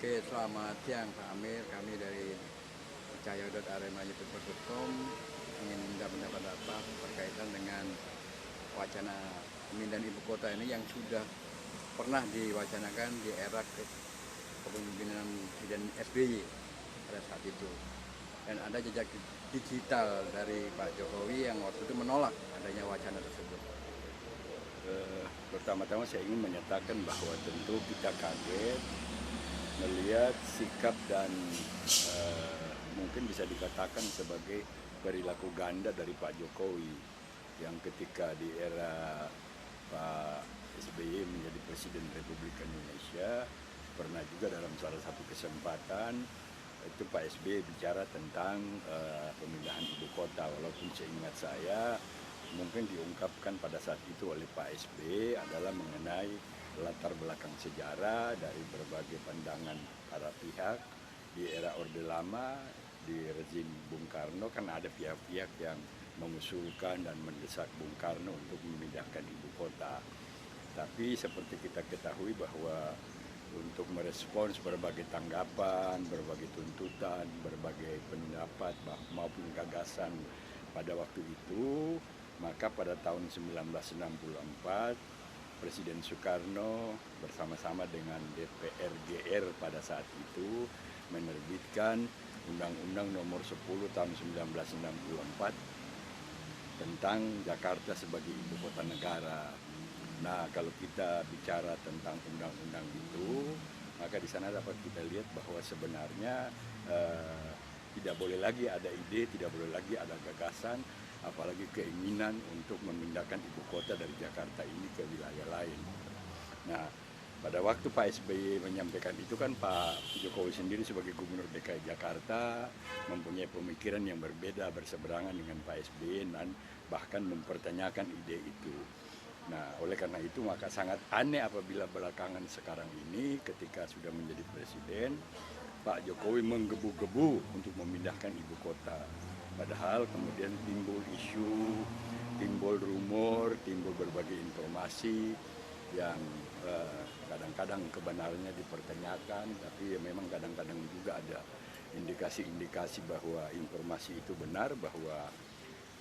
Oke, selamat siang Pak Amir. Kami dari cahyo.aremanyutuber.com ingin minta pendapat Bapak berkaitan dengan wacana pemindahan ibu kota ini yang sudah pernah diwacanakan di era kepemimpinan Presiden SBY pada saat itu. Dan ada jejak digital dari Pak Jokowi yang waktu itu menolak adanya wacana tersebut. Pertama-tama saya ingin menyatakan bahwa tentu kita kaget melihat sikap dan mungkin bisa dikatakan sebagai perilaku ganda dari Pak Jokowi yang ketika di era Pak SBY menjadi Presiden Republik Indonesia pernah juga dalam salah satu kesempatan itu Pak SBY bicara tentang pemindahan ibu kota, walaupun seingat saya mungkin diungkapkan pada saat itu oleh Pak SBY adalah mengenai latar belakang sejarah dari berbagai pandangan para pihak di era Orde Lama, di rezim Bung Karno kan ada pihak-pihak yang mengusulkan dan mendesak Bung Karno untuk memindahkan ibu kota. Tapi seperti kita ketahui bahwa untuk merespons berbagai tanggapan, berbagai tuntutan, berbagai pendapat maupun gagasan pada waktu itu, maka pada tahun 1964 Presiden Soekarno bersama-sama dengan DPR GR pada saat itu menerbitkan Undang-Undang Nomor 10 tahun 1964 tentang Jakarta sebagai ibu kota negara. Nah, kalau kita bicara tentang undang-undang itu, maka di sana dapat kita lihat bahwa sebenarnya tidak boleh lagi ada ide, tidak boleh lagi ada gagasan, apalagi keinginan untuk memindahkan ibu kota dari Jakarta ini ke wilayah lain. Nah, pada waktu Pak SBY menyampaikan itu kan Pak Jokowi sendiri sebagai Gubernur DKI Jakarta mempunyai pemikiran yang berbeda, berseberangan dengan Pak SBY dan bahkan mempertanyakan ide itu. Nah, oleh karena itu maka sangat aneh apabila belakangan sekarang ini ketika sudah menjadi presiden, Pak Jokowi menggebu-gebu untuk memindahkan ibu kota. Padahal kemudian timbul isu, timbul rumor, timbul berbagai informasi yang kadang-kadang kebenarannya dipertanyakan, tapi memang kadang-kadang juga ada indikasi-indikasi bahwa informasi itu benar, bahwa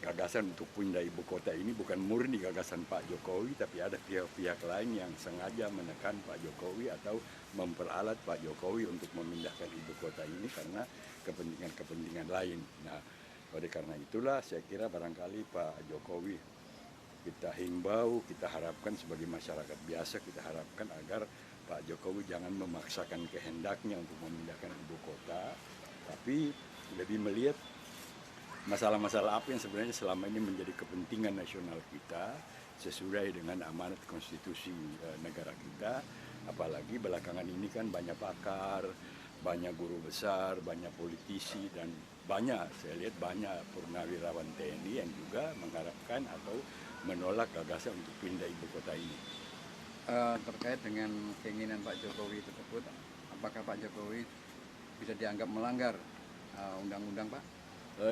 gagasan untuk pindah ibu kota ini bukan murni gagasan Pak Jokowi, tapi ada pihak-pihak lain yang sengaja menekan Pak Jokowi atau memperalat Pak Jokowi untuk memindahkan ibu kota ini karena kepentingan-kepentingan lain. Nah, oleh karena itulah saya kira barangkali Pak Jokowi kita himbau, kita harapkan sebagai masyarakat biasa, kita harapkan agar Pak Jokowi jangan memaksakan kehendaknya untuk memindahkan ibu kota, tapi lebih melihat masalah-masalah apa yang sebenarnya selama ini menjadi kepentingan nasional kita sesuai dengan amanat konstitusi negara kita. Apalagi belakangan ini kan banyak pakar, banyak guru besar, banyak politisi, dan banyak, saya lihat banyak purnawirawan TNI yang juga mengharapkan atau menolak gagasan untuk pindah ibu kota ini. Terkait dengan keinginan Pak Jokowi tersebut, apakah Pak Jokowi bisa dianggap melanggar undang-undang, Pak?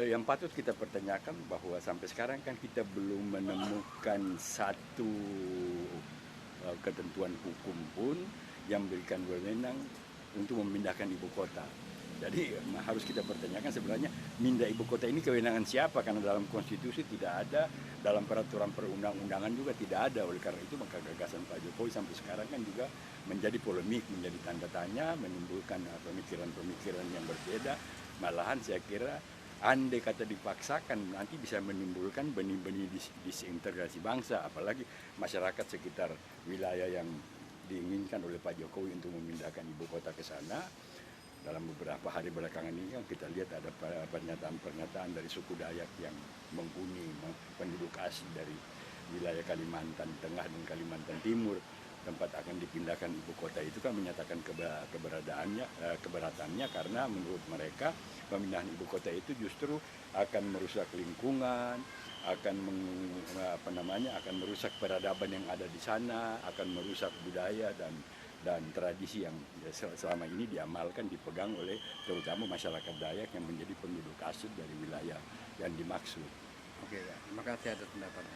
Yang patut kita pertanyakan bahwa sampai sekarang kan kita belum menemukan satu ketentuan hukum pun yang memberikan wewenang untuk memindahkan ibu kota. Jadi harus kita pertanyakan sebenarnya mindah ibu kota ini kewenangan siapa, karena dalam konstitusi tidak ada, dalam peraturan perundang-undangan juga tidak ada. Oleh karena itu maka gagasan Pak Jokowi sampai sekarang kan juga menjadi polemik, menjadi tanda tanya, menimbulkan pemikiran-pemikiran yang berbeda. Malahan saya kira andai kata dipaksakan nanti bisa menimbulkan benih-benih disintegrasi bangsa, apalagi masyarakat sekitar wilayah yang diinginkan oleh Pak Jokowi untuk memindahkan ibu kota ke sana. Dalam beberapa hari belakangan ini kan kita lihat ada pernyataan-pernyataan dari suku Dayak yang menghuni penduduk asli dari wilayah Kalimantan Tengah dan Kalimantan Timur tempat akan dipindahkan ibu kota itu kan menyatakan keberatannya karena menurut mereka pemindahan ibu kota itu justru akan merusak lingkungan, akan akan merusak peradaban yang ada di sana, akan merusak budaya dan tradisi yang selama ini diamalkan, dipegang oleh terutama masyarakat Dayak yang menjadi penduduk asli dari wilayah yang dimaksud. Oke, ya. Terima kasih atas pendapatnya.